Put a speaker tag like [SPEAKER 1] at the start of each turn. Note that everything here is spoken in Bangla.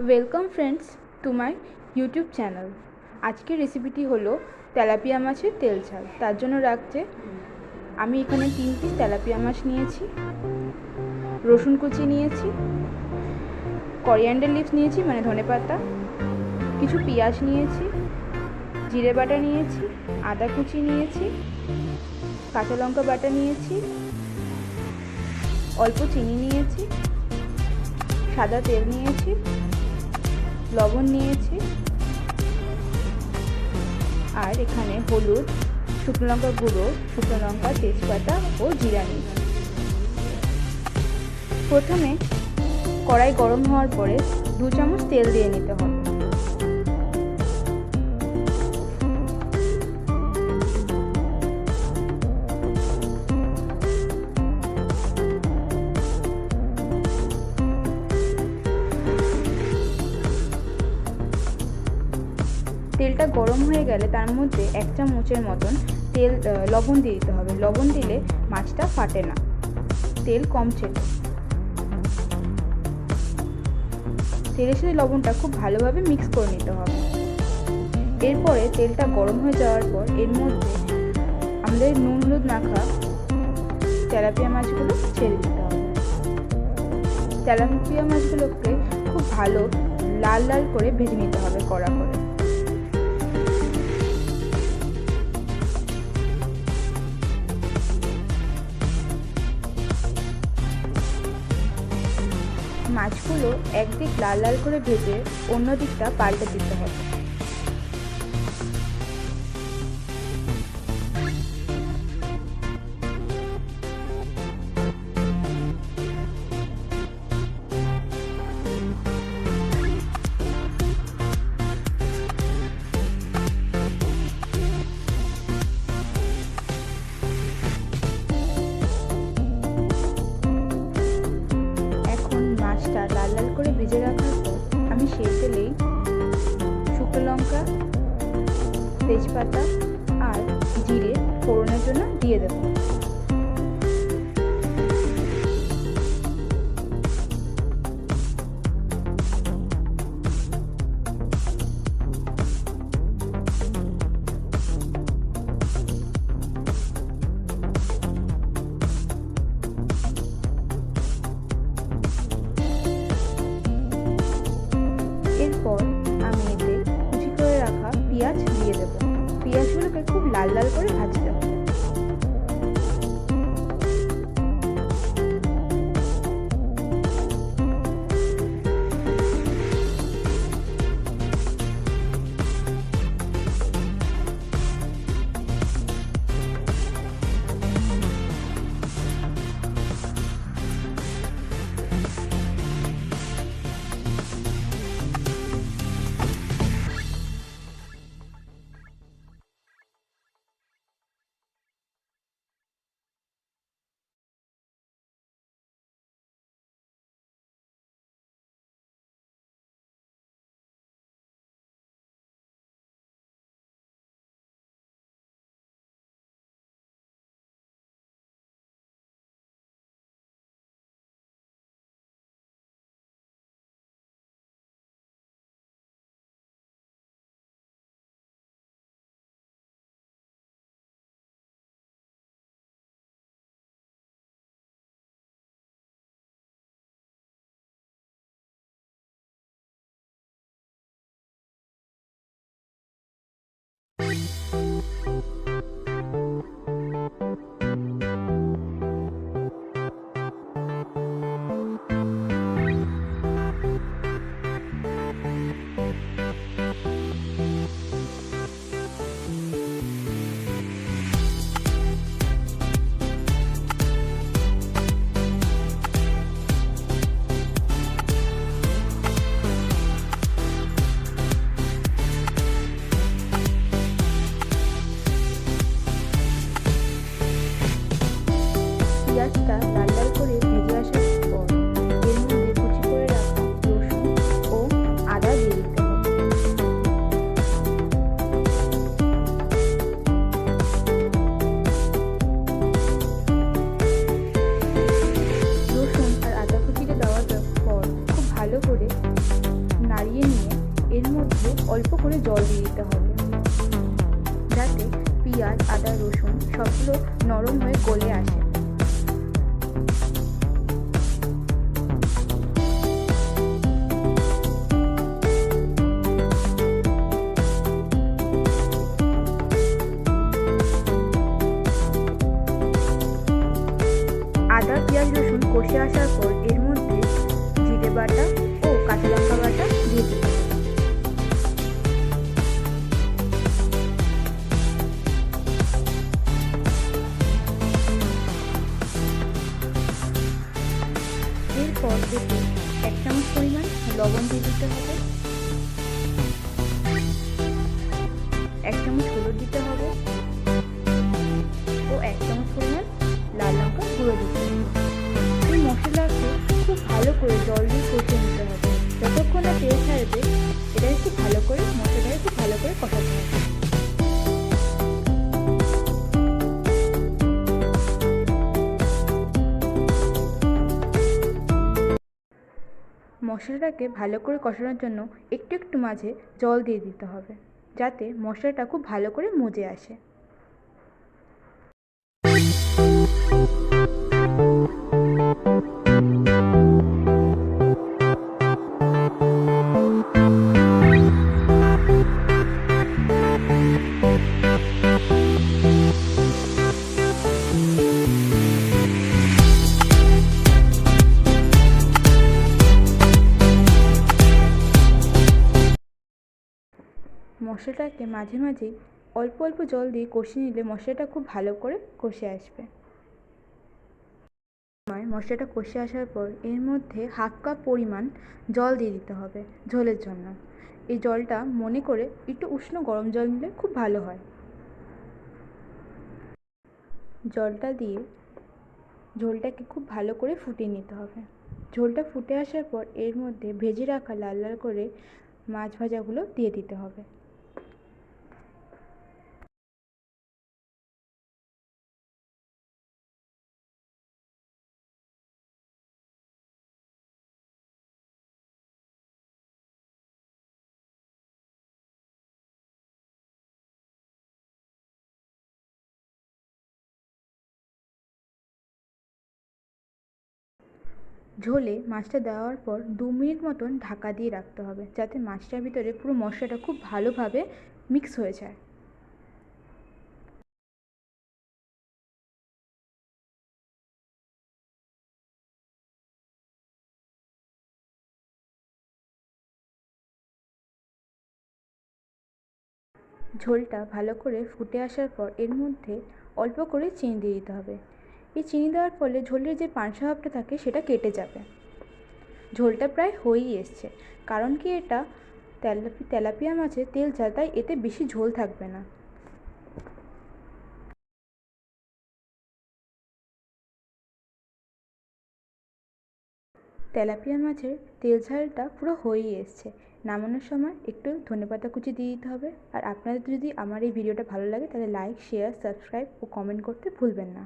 [SPEAKER 1] Welcome friends to my YouTube channel. আজকের রেসিপিটি হলো তেলাপিয়া মাছের তেল ঝাল। তার জন্য রাখছে আমি এখানে 3 পিস তেলাপিয়া মাছ নিয়েছি, রসুন কুচি নিয়েছি, করিয়ান্ডার লিভস নিয়েছি মানে ধনেপাতা, কিছু পেঁয়াজ নিয়েছি, জিরে বাটা নিয়েছি, আদা কুচি নিয়েছি, কাঁচা লঙ্কা বাটা নিয়েছি, অল্প চিনি নিয়েছি, সাদা তেল নিয়েছি, লবণ নিয়েছি, আর এখানে হলুদ, শুকনো লঙ্কা গুঁড়ো, শুকনো লঙ্কা, তেজপাতা ও জিরা নিয়েছি। প্রথমে কড়াই গরম হওয়ার পরে 2 চামচ তেল দিয়ে নিতে হবে। তেলটা গরম হয়ে গেলে তার মধ্যে 1 চামচের মতন লবণ দিয়ে দিতে হবে। লবণ দিলে মাছটা ফাটে না, তেল কম ছেড়ে। তেলের সাথে লবণটা খুব ভালোভাবে মিক্স করে নিতে হবে। এরপরে তেলটা গরম হয়ে যাওয়ার পর এর মধ্যে আমাদের নুন হলুদ মাখা তেলাপিয়া মাছগুলো ছেড়ে দিতে হবে। তেলাপিয়া মাছগুলোকে খুব ভালো লাল লাল করে ভেজে নিতে হবে কড়া করে। মাছগুলো একদিক লাল লাল করে ভেজে অন্য দিকটা পাল্টে দিতে হবে। মাছটা লাল লাল করে ভেজে রাখার পর আমি সেই তেলেই শুকনো লঙ্কা, তেজপাতা আর জিরে ফোড়নের জন্য দিয়ে দেব। এরপর আমি এতে কুচি করে রাখা পেঁয়াজ দিয়ে দেবো। পেঁয়াজগুলোকে খুব লাল লাল করে ভাজতে হবে। পেঁয়াজটা লাল লাল করে ভেজে আসার পর এর মধ্যে কুচি করে রাখা রসুন ও আদা দিয়ে দিতে হবে। রসুন আর আদা কুচিটা দেওয়ার পর খুব ভালো করে নাড়িয়ে অল্প করে জল দিয়ে দিতে হবে, যাতে পেঁয়াজ, আদা, রসুন সবগুলো নরম হয়ে গলে আসে। আদা, পেঁয়াজ, রসুন কষে আসার পর এর মধ্যে জিরে বাটা ও কাঁচা লঙ্কা বাটা দিয়ে দিতে হবে। এরপর এতে 1 চামচ পরিমাণ লবণ দিয়ে দিতে হবে, 1 চামচ হলুদ দিতে হবে ও 1 চামচ পরিমাণ লাল লঙ্কা গুঁড়ো দিতে হবে। এই মশলাকে খুব ভালো করে জল দিয়ে কষিয়ে নিতে হবে, যতক্ষণ না তেল ছাড়বে এটাকে খুব ভালো করে মশলাটাকে খুব ভালো করে কষাতে হবে। মশলাটাকে ভালো করে কষানোর জন্য একটু একটু মাঝে জল দিয়ে দিতে হবে, যাতে মশলাটা খুব ভালো করে মজে আসে। মশলাটাকে মাঝে মাঝেই অল্প অল্প জল দিয়ে কষিয়ে নিলে মশলাটা খুব ভালো করে কষে আসবে। মশলাটা কষে আসার পর এর মধ্যে 1/2 কাপ পরিমাণ জল দিয়ে দিতে হবে ঝোলের জন্য। এই জলটা মনে করে একটু উষ্ণ গরম জল নিলে খুব ভালো হয়। জলটা দিয়ে ঝোলটাকে খুব ভালো করে ফুটিয়ে নিতে হবে। ঝোলটা ফুটে আসার পর এর মধ্যে ভেজে রাখা লাল লাল করে মাছ ভাজাগুলো দিয়ে দিতে হবে। ঝোলে মাছটা দেওয়ার পর 2 মিনিট মতন ঢাকা দিয়ে রাখতে হবে, যাতে মাছটার ভিতরে পুরো মশলাটা খুব ভালোভাবে মিক্স হয়ে যায়। ঝোলটা ভালো করে ফুটে আসার পর এর মধ্যে অল্প করে চিনি দিয়ে দিতে হবে। এই চিনি দেওয়ার ফলে ঝোলের যে পানসা ভাবটা থাকে সেটা কেটে যাবে। ঝোলটা প্রায় হয়েই এসছে, কারণ কি এটা তেলাপিয়া মাছের তেল ঝাল, তাই এতে বেশি ঝোল থাকবে না। তেলাপিয়া মাছের তেল ঝালটা পুরো হয়েই এসছে। নামানোর সময় একটু ধনেপাতা কুচি দিয়ে দিতে হবে। আর আপনাদের যদি আমার এই ভিডিওটা ভালো লাগে তাহলে লাইক, শেয়ার, সাবস্ক্রাইব ও কমেন্ট করতে ভুলবেন না।